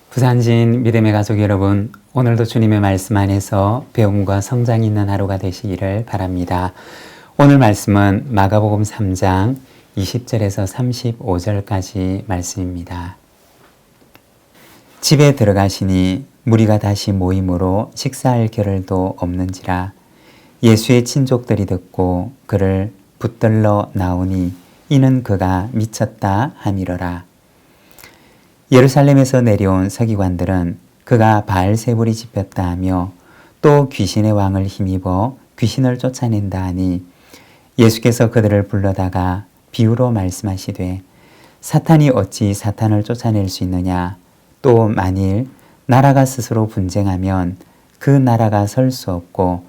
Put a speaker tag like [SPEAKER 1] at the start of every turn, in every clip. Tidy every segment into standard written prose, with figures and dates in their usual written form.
[SPEAKER 1] 부산진 믿음의 가족 여러분, 오늘도 주님의 말씀 안에서 배움과 성장이 있는 하루가 되시기를 바랍니다. 오늘 말씀은 마가복음 3장 20절에서 35절까지 말씀입니다. 집에 들어가시니 무리가 다시 모임으로 식사할 겨를도 없는지라. 예수의 친족들이 듣고 그를 붙들러 나오니 이는 그가 미쳤다 함이러라. 예루살렘에서 내려온 서기관들은 그가 바알세불이 집혔다 하며 또 귀신의 왕을 힘입어 귀신을 쫓아낸다 하니 예수께서 그들을 불러다가 비유로 말씀하시되 사탄이 어찌 사탄을 쫓아낼 수 있느냐. 또 만일 나라가 스스로 분쟁하면 그 나라가 설 수 없고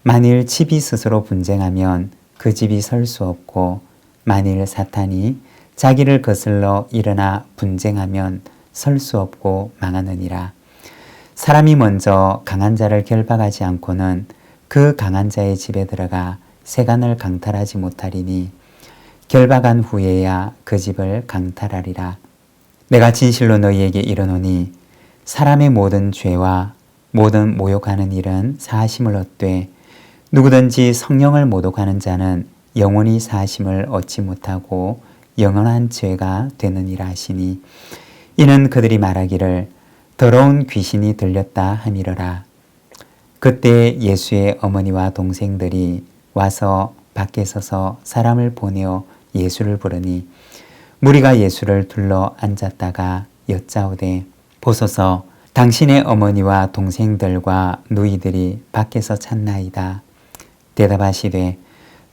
[SPEAKER 1] 만일 집이 스스로 분쟁하면 그 집이 설 수 없고 만일 사탄이 자기를 거슬러 일어나 분쟁하면 설 수 없고 망하느니라. 사람이 먼저 강한 자를 결박하지 않고는 그 강한 자의 집에 들어가 세간을 강탈하지 못하리니 결박한 후에야 그 집을 강탈하리라. 내가 진실로 너희에게 이르노니 사람의 모든 죄와 모든 모욕하는 일은 사하심을 얻되 누구든지 성령을 모독하는 자는 영원히 사하심을 얻지 못하고 영원한 죄가 되느니라 하시니 이는 그들이 말하기를 더러운 귀신이 들렸다 함이러라. 그때 예수의 어머니와 동생들이 와서 밖에 서서 사람을 보내어 예수를 부르니 무리가 예수를 둘러 앉았다가 여짜오되 보소서 당신의 어머니와 동생들과 누이들이 밖에서 찾나이다. 대답하시되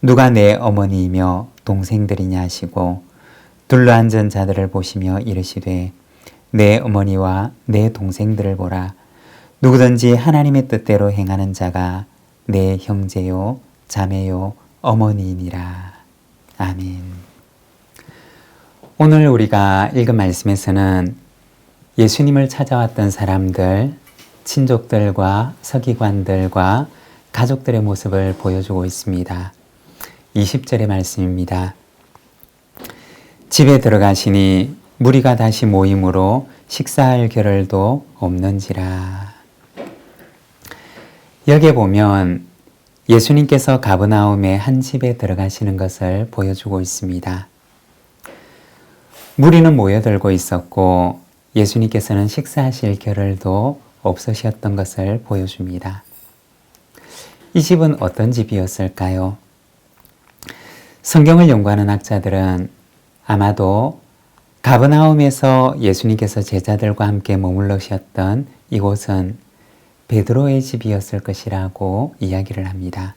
[SPEAKER 1] 누가 내 어머니이며 동생들이냐 하시고 둘러앉은 자들을 보시며 이르시되 내 어머니와 내 동생들을 보라. 누구든지 하나님의 뜻대로 행하는 자가 내 형제요 자매요 어머니이니라. 아멘. 오늘 우리가 읽은 말씀에서는 예수님을 찾아왔던 사람들, 친족들과 서기관들과 가족들의 모습을 보여주고 있습니다. 20절의 말씀입니다. 집에 들어가시니 무리가 다시 모임으로 식사할 겨를도 없는지라. 여기에 보면 예수님께서 가버나움의 한 집에 들어가시는 것을 보여주고 있습니다. 무리는 모여들고 있었고 예수님께서는 식사하실 겨를도 없으셨던 것을 보여줍니다. 이 집은 어떤 집이었을까요? 성경을 연구하는 학자들은 아마도 가버나움에서 예수님께서 제자들과 함께 머물러셨던 이곳은 베드로의 집이었을 것이라고 이야기를 합니다.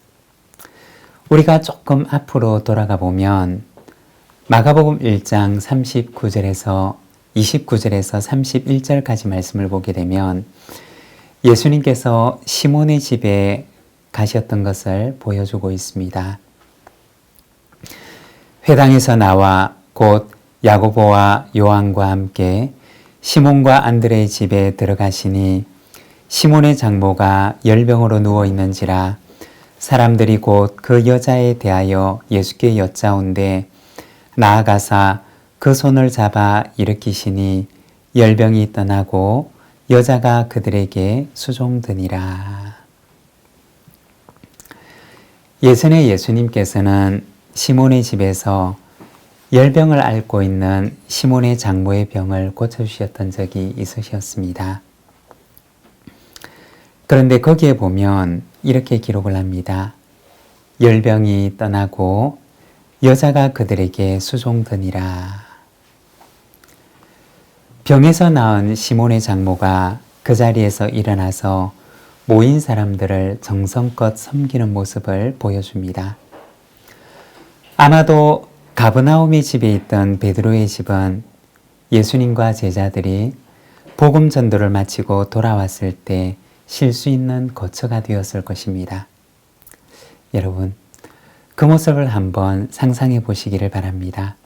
[SPEAKER 1] 우리가 조금 앞으로 돌아가 보면 마가복음 1장 39절에서 29절에서 31절까지 말씀을 보게 되면 예수님께서 시몬의 집에 가셨던 것을 보여주고 있습니다. 회당에서 나와 곧 야고보와 요한과 함께 시몬과 안드레의 집에 들어가시니 시몬의 장모가 열병으로 누워 있는지라. 사람들이 곧 그 여자에 대하여 예수께 여짜온대 나아가사 그 손을 잡아 일으키시니 열병이 떠나고 여자가 그들에게 수종드니라. 예전에 예수님께서는 시몬의 집에서 열병을 앓고 있는 시몬의 장모의 병을 고쳐주셨던 적이 있으셨습니다. 그런데 거기에 보면 이렇게 기록을 합니다. 열병이 떠나고 여자가 그들에게 수종드니라. 병에서 나은 시몬의 장모가 그 자리에서 일어나서 모인 사람들을 정성껏 섬기는 모습을 보여줍니다. 아마도 가버나움의 집에 있던 베드로의 집은 예수님과 제자들이 복음 전도를 마치고 돌아왔을 때 쉴 수 있는 거처가 되었을 것입니다. 여러분, 그 모습을 한번 상상해 보시기를 바랍니다.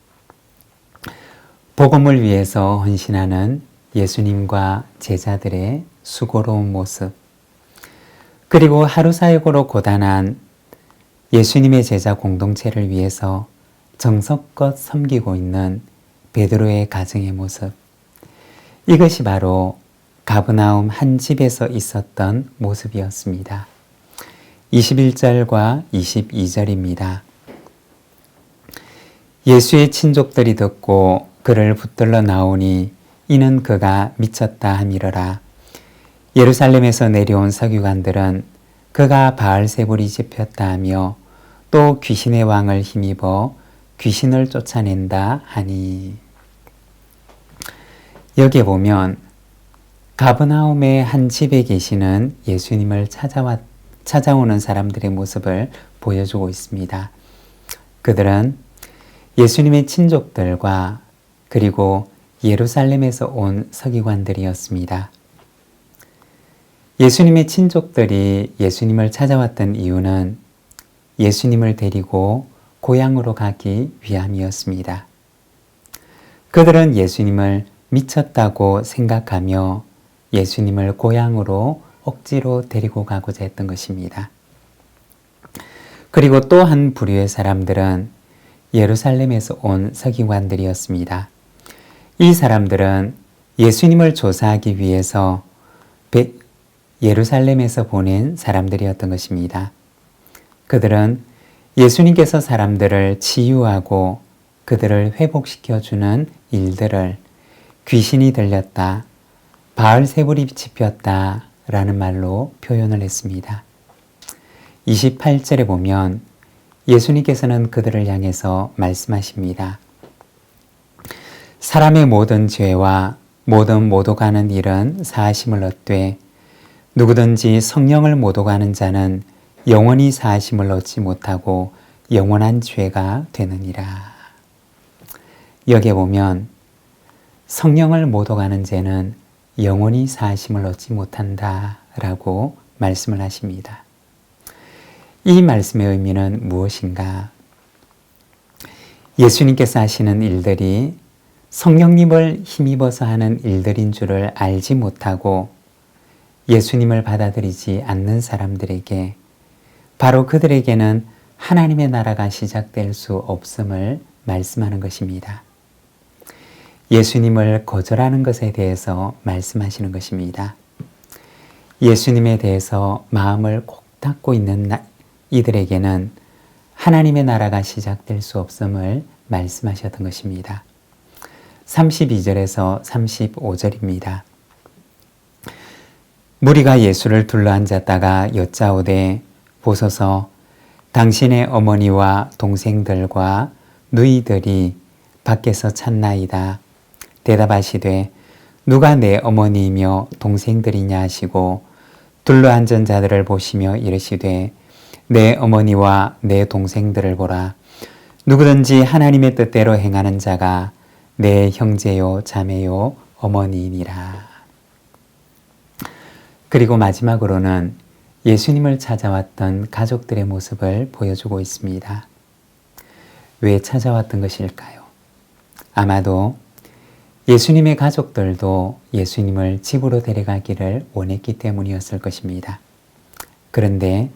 [SPEAKER 1] 복음을 위해서 헌신하는 예수님과 제자들의 수고로운 모습, 그리고 하루 사역으로 고단한 예수님의 제자 공동체를 위해서 정성껏 섬기고 있는 베드로의 가정의 모습. 이것이 바로 가버나움 한 집에서 있었던 모습이었습니다. 21절과 22절입니다. 예수의 친족들이 듣고 그를 붙들러 나오니 이는 그가 미쳤다 함이러라. 예루살렘에서 내려온 서기관들은 그가 바알세불이 집혔다 하며 또 귀신의 왕을 힘입어 귀신을 쫓아낸다 하니. 여기에 보면 가버나움의 한 집에 계시는 예수님을 찾아오는 사람들의 모습을 보여주고 있습니다. 그들은 예수님의 친족들과 그리고 예루살렘에서 온 서기관들이었습니다. 예수님의 친족들이 예수님을 찾아왔던 이유는 예수님을 데리고 고향으로 가기 위함이었습니다. 그들은 예수님을 미쳤다고 생각하며 예수님을 고향으로 억지로 데리고 가고자 했던 것입니다. 그리고 또 한 부류의 사람들은 예루살렘에서 온 서기관들이었습니다. 이 사람들은 예수님을 조사하기 위해서 예루살렘에서 보낸 사람들이었던 것입니다. 그들은 예수님께서 사람들을 치유하고 그들을 회복시켜주는 일들을 귀신이 들렸다, 바알세불이 집혔다 라는 말로 표현을 했습니다. 28절에 보면 예수님께서는 그들을 향해서 말씀하십니다. 사람의 모든 죄와 모든 모독하는 일은 사하심을 얻되 누구든지 성령을 모독하는 자는 영원히 사하심을 얻지 못하고 영원한 죄가 되느니라. 여기에 보면 성령을 모독하는 죄는 영원히 사하심을 얻지 못한다 라고 말씀을 하십니다. 이 말씀의 의미는 무엇인가? 예수님께서 하시는 일들이 성령님을 힘입어서 하는 일들인 줄을 알지 못하고 예수님을 받아들이지 않는 사람들에게 바로 그들에게는 하나님의 나라가 시작될 수 없음을 말씀하는 것입니다. 예수님을 거절하는 것에 대해서 말씀하시는 것입니다. 예수님에 대해서 마음을 꼭 닫고 있는 이들에게는 하나님의 나라가 시작될 수 없음을 말씀하셨던 것입니다. 32절에서 35절입니다. 무리가 예수를 둘러앉았다가 여짜오되 보소서 당신의 어머니와 동생들과 누이들이 밖에서 찾나이다. 대답하시되 누가 내 어머니이며 동생들이냐 하시고 둘러앉은 자들을 보시며 이르시되 내 어머니와 내 동생들을 보라. 누구든지 하나님의 뜻대로 행하는 자가 내 형제요 자매요 어머니이니라. 그리고 마지막으로는 예수님을 찾아왔던 가족들의 모습을 보여주고 있습니다. 왜 찾아왔던 것일까요? 아마도 예수님의 가족들도 예수님을 집으로 데려가기를 원했기 때문이었을 것입니다. 그런데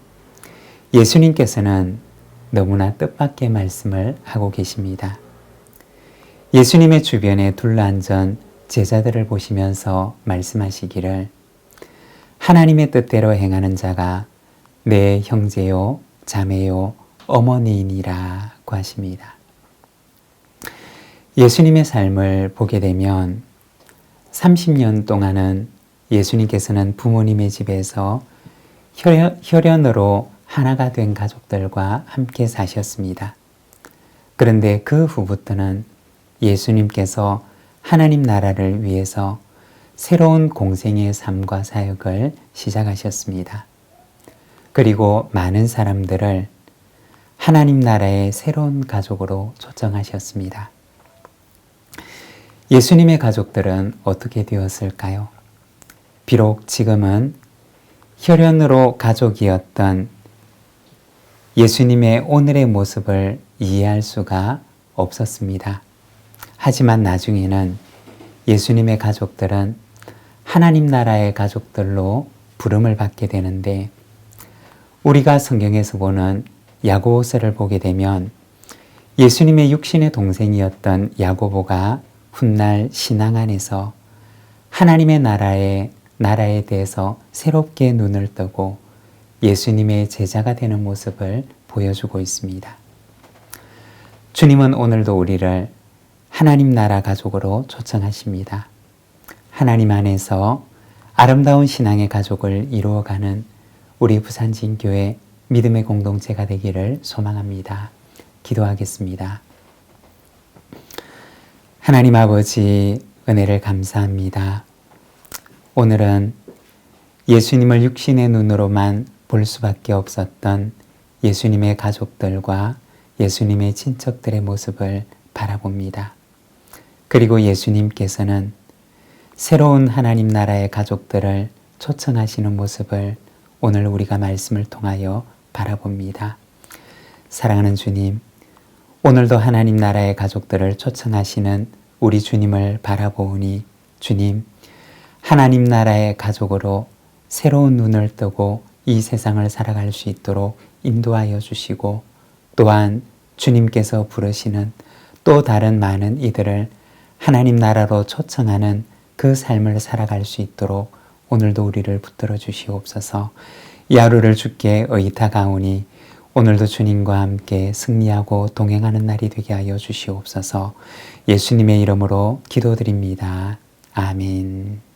[SPEAKER 1] 예수님께서는 너무나 뜻밖의 말씀을 하고 계십니다. 예수님의 주변에 둘러앉은 제자들을 보시면서 말씀하시기를 하나님의 뜻대로 행하는 자가 내 형제요, 자매요, 어머니이니라고 하십니다. 예수님의 삶을 보게 되면 30년 동안은 예수님께서는 부모님의 집에서 혈연으로 하나가 된 가족들과 함께 사셨습니다. 그런데 그 후부터는 예수님께서 하나님 나라를 위해서 새로운 공생의 삶과 사역을 시작하셨습니다. 그리고 많은 사람들을 하나님 나라의 새로운 가족으로 초청하셨습니다. 예수님의 가족들은 어떻게 되었을까요? 비록 지금은 혈연으로 가족이었던 예수님의 오늘의 모습을 이해할 수가 없었습니다. 하지만 나중에는 예수님의 가족들은 하나님 나라의 가족들로 부름을 받게 되는데 우리가 성경에서 보는 야고보서를 보게 되면 예수님의 육신의 동생이었던 야고보가 훗날 신앙 안에서 하나님의 나라에 대해서 새롭게 눈을 뜨고 예수님의 제자가 되는 모습을 보여주고 있습니다. 주님은 오늘도 우리를 하나님 나라 가족으로 초청하십니다. 하나님 안에서 아름다운 신앙의 가족을 이루어가는 우리 부산진교회 믿음의 공동체가 되기를 소망합니다. 기도하겠습니다. 하나님 아버지, 은혜를 감사합니다. 오늘은 예수님을 육신의 눈으로만 볼 수밖에 없었던 예수님의 가족들과 예수님의 친척들의 모습을 바라봅니다. 그리고 예수님께서는 새로운 하나님 나라의 가족들을 초청하시는 모습을 오늘 우리가 말씀을 통하여 바라봅니다. 사랑하는 주님, 오늘도 하나님 나라의 가족들을 초청하시는 우리 주님을 바라보니 주님, 하나님 나라의 가족으로 새로운 눈을 뜨고 이 세상을 살아갈 수 있도록 인도하여 주시고 또한 주님께서 부르시는 또 다른 많은 이들을 하나님 나라로 초청하는 그 삶을 살아갈 수 있도록 오늘도 우리를 붙들어 주시옵소서. 이 하루를 주께 의탁하오니 오늘도 주님과 함께 승리하고 동행하는 날이 되게 하여 주시옵소서. 예수님의 이름으로 기도드립니다. 아멘.